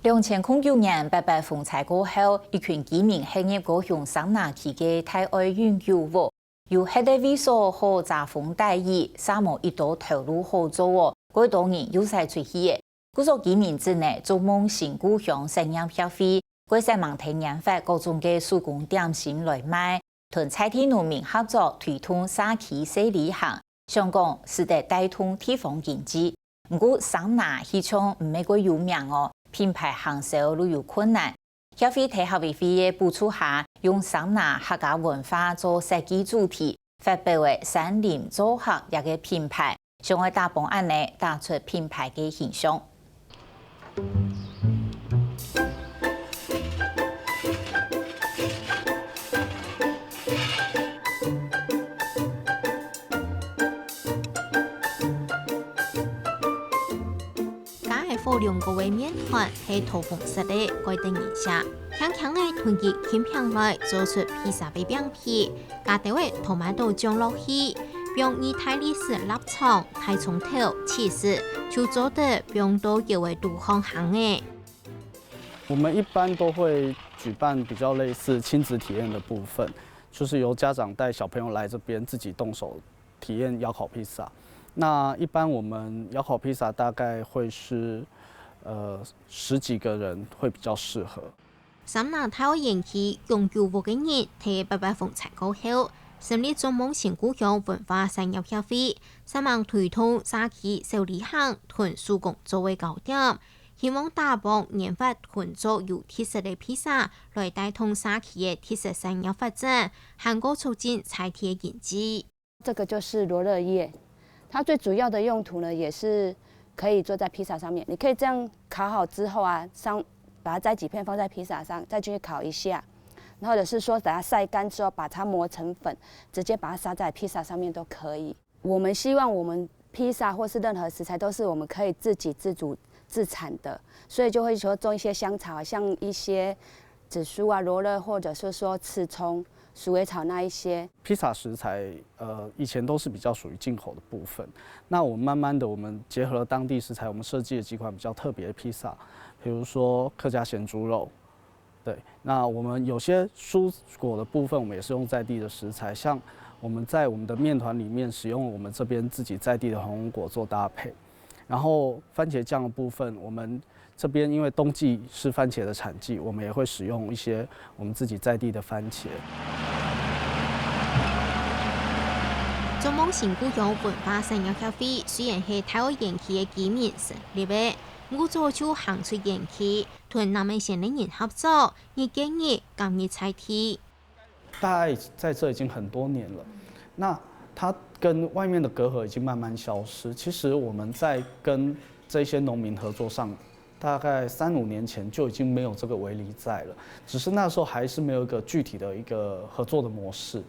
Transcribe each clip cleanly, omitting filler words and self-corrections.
2009年八八风灾过後，一群居民喺熱高雄桑拿區嘅泰愛永久屋，由喺地位所好炸風大意，沙漠一度投入合作喎，嗰多年有晒出去嘅。嗰座居民之內做夢新故鄉產業協會，嗰些網體研發各種嘅手工點心來賣，同在地農民合作推動社區4里行，想講是得帶動地方經濟。不過桑拿市場唔係個有名哦。品牌行銷都有困難，協會睇下委會嘅補助下，用桑拿客家文化做設計主題，發表為山林組合一個品牌，想為大幫案內打出品牌嘅形象。火龍個位面團係土風式的改定形式，輕輕嘅團結輕平來做出披薩嘅餅皮，加啲位토마토醬落去，並以泰利斯臘腸、泰蔥頭、起司就做得並都有為獨行行嘅。我們一般都會舉辦比較類似親子體驗的部分，就是由家長帶小朋友來這邊自己動手體驗窯烤披薩。那一般我們窯烤披薩大概會是10幾個人會比較適合。桑拿泰愛園區永久屋嘅人喺八八風災過後，成立做夢新故鄉文化產業協會，希望推動社區4里行同手工作為高點，希望大幫研發團做有特色嘅披薩，來帶動社區嘅特色產業發展，韓國促進在地經濟。這個就是羅勒葉。它最主要的用途呢，也是可以做在披薩上面。你可以這樣烤好之後啊，把它摘幾片放在披薩上，再繼續烤一下，然後或者是說等它曬乾之後，把它磨成粉，直接把它撒在披薩上面都可以。我們希望我們披薩或是任何食材都是我們可以自給自足自產的，所以就會說種一些香草，像一些紫蘇啊、羅勒，或者是說刺蔥。鼠尾草那一些披薩食材，以前都是比較屬於進口的部分。那我們慢慢的，我們結合了當地食材，我們設計了幾款比較特別的披薩，比如說客家鹹豬肉。對，那我們有些蔬果的部分，我們也是用在地的食材，像我們在我們的麵團裡面使用我們這邊自己在地的紅果做搭配。然後番茄醬的部分，我們這邊因為冬季是番茄的產季，我們也會使用一些我們自己在地的番茄。做夢新故鄉文化產業協會雖然係泰愛園區嘅居民成立嘅，我早就行出園區，同南美縣嘅人合作，而建議今日採地。大概在這已經很多年了，那它跟外面的隔閡已經慢慢消失。其實我們在跟這些農民合作上，大概3、5年前就已經沒有這個為例在了，只是那時候還是沒有一個具體的一個合作的模式。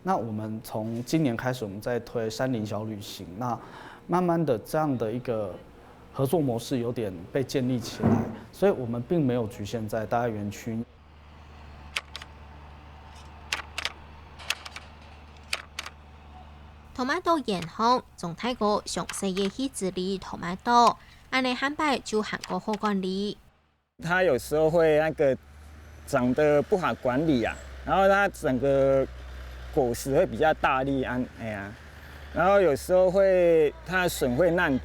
那我們從今年開始，我們在推山林小旅行，那慢慢的這樣的一個合作模式有點被建立起來，所以我們並沒有局限在大愛園區。토마토鹽紅從泰國詳細嘅去治理토마토，安尼販賣就韓國好管理。它有時候會那個長得不好管理啊，然後它整個果實會比較大粒然後有時候會它的筍會爛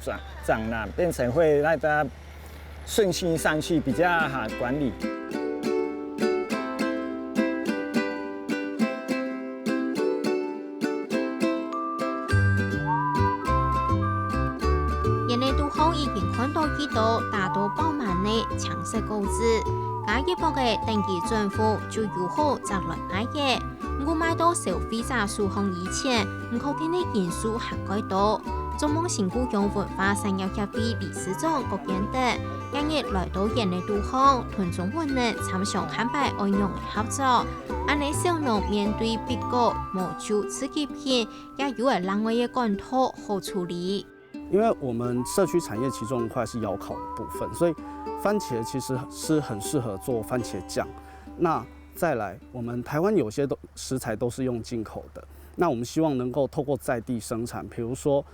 長啦，變成會讓它順性上去比較好管理。人哋都好已經看到幾多大多飽滿嘅搶食果子，假一波嘅登記政府就如何就來買嘅。我買到消費者數項以前，唔確定嘅因素涵蓋到。做夢新故鄉文化產業協會理事長郭建德今日來到人哋都好，同中文人參詳販賣外用嘅合作。安尼小農面對別個無就刺激品，也有係另外嘅管道好處理。因為我們社區產業其中一塊是窯烤的部分，所以番茄其實是很適合做番茄醬。那再來，我們台灣有些食材都是用進口的，那我們希望能夠透過在地生產，比如說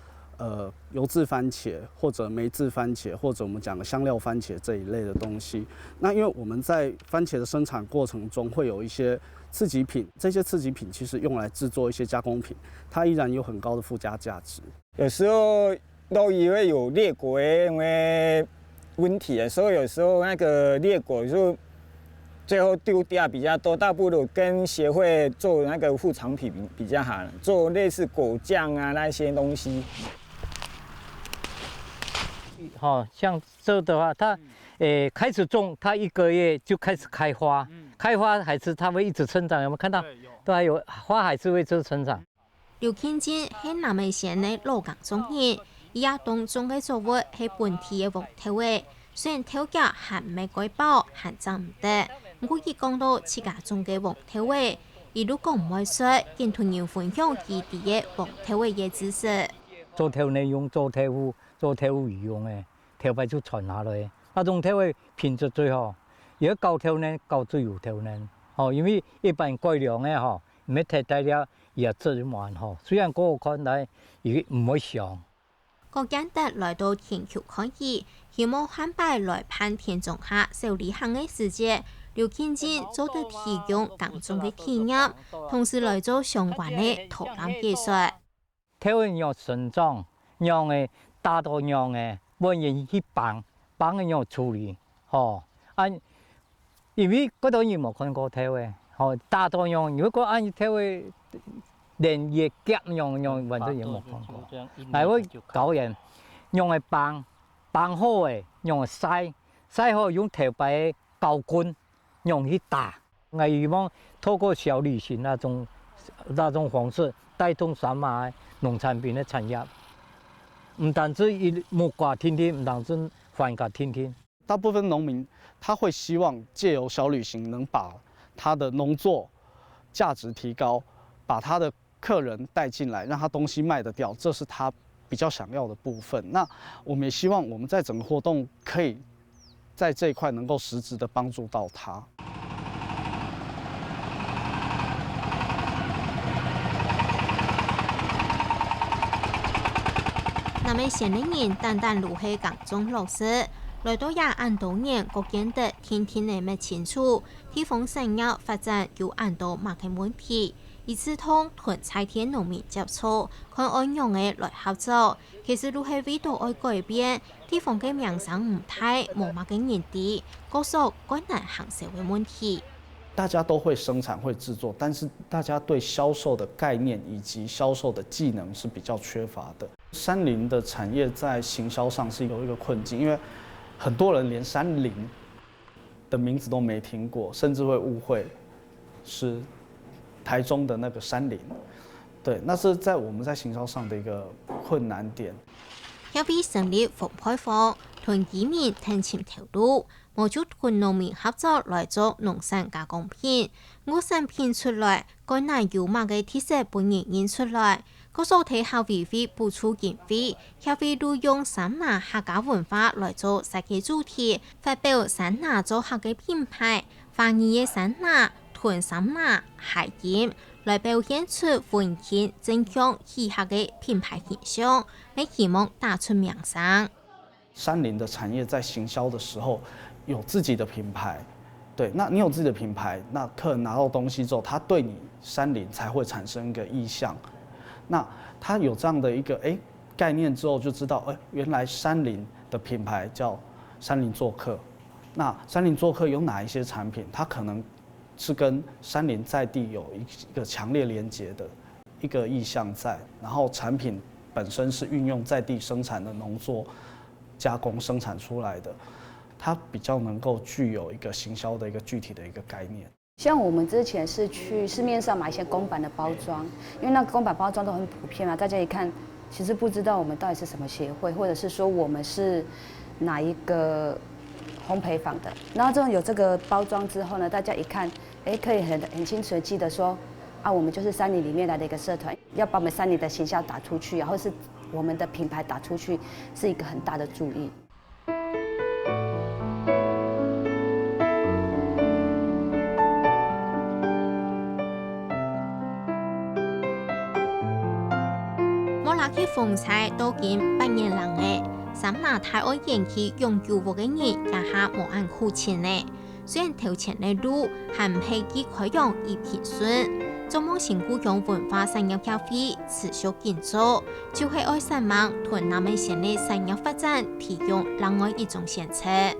油渍番茄或者梅渍番茄，或者我们讲的香料番茄这一类的东西。那因为我们在番茄的生产过程中会有一些次级品，这些次级品其实用来制作一些加工品，它依然有很高的附加价值。有时候都以为有裂果的问题，所以有时候那个裂果就最后丢掉比较多，倒不如跟协会做那个副产品比较好，做类似果酱啊那些东西。像这的话，它开始种，它1个月就开始开花，开花还是它会一直成长，有没有看到？都还有花还是会一直成长。劉慶珍係南美縣嘅老港中人，伊也當種嘅作物係本地嘅黃頭嘅，雖然頭價還未改包，還賺唔得。不過伊講到自家種嘅黃頭嘅，伊如果唔會說，見同人分享佢哋嘅黃頭嘅嘅知識。做頭呢用做頭魚用嘅，頭髮就傳下來。那種頭嘅品質最好，如果舊頭呢，舊最油頭呢，因為一般改良嘅唔係太大了。也質還好，雖然嗰個看來亦唔會上。郭建德來到田橋開業，希望販賣來攀田種下受理行嘅時節，劉慶珍做得提供耕種嘅體驗，同時來做相關嘅土壤技術。睇佢樣生長，樣嘅大到樣嘅，揾人去幫嘅樣處理，因為嗰度嘢冇看過睇嘅。大多樣，如果按睇會連葉夾樣或者有冇看過？係會教人用嚟綁好嘅，用嚟曬好用頭擺膠棍，用去打。我希望透過小旅行那種方式，帶動三馬農產品嘅產業，唔單止木瓜天天，唔單止番茄天天。大部分農民他會希望借由小旅行能把他的農作價值提高，把他的客人帶進來，讓他東西賣得掉，這是他比較想要的部分。那我們也希望我們在整個活動可以在這一塊能夠實質的幫助到他。南美縣嘅人單單如係耕種落實。來到20多年，郭建德天天嚟乜清楚，地方產業發展有很多乜嘅問題，以此同菜田農民接觸，看按樣嘅來合作。其實如係為到愛改變，地方嘅名聲唔太，冇乜嘅人哋，各屬艱難行銷嘅問題。大家都會生產會製作，但是大家對銷售的概念以及銷售的技能是比較缺乏的。山林的產業在行銷上是有一個困境，因為很多人連山林的名字都沒聽過，甚至會誤會是台中的那個山林。對，那是在我們在行銷上的一個困難點。要比成立風開放，同居民聽前投入，冇就同農民合作來做農產加工品，我產品出來，該拿有乜嘅特色本人印出來。嗰數睇校委會補助經費，校委會用三拿客家文化來做設計主題，發表三拿做客嘅品牌，華語嘅三拿、屯三拿、海鹽，來表現出溫馨正向喜客嘅品牌形象，嚟希望打出名聲。山林的產業在行銷的時候有自己的品牌，對，那你有自己的品牌，那客人拿到東西之後，他對你山林才會產生一個意向。那他有這樣的一個概念之後，就知道原來山林的品牌叫山林做客。那山林做客有哪一些產品？它可能是跟山林在地有一個強烈連結的一個意向在，然後產品本身是運用在地生產的農作加工生產出來的，它比較能夠具有一個行銷的一個具體的一個概念。像我們之前是去市面上買一些公版的包裝，因為那個公版包裝都很普遍嘛，大家一看其實不知道我們到底是什麼協會，或者是說我們是哪一個烘焙坊的。然後這種有這個包裝之後呢，大家一看，可以很清楚的記得說，啊，我們就是山林裡面來的一個社團，要把我們山林的形象打出去，然後是我們的品牌打出去，是一個很大的注意。業風采都近8年人嘅，三拿太愛延期永久活嘅人也下無按苦錢呢。雖然頭前嘅路還唔係幾開揚而平順，中望新故鄉文化產業協會持續建造，就係愛神望屯南美縣嘅產業發展提供另外一種選擇。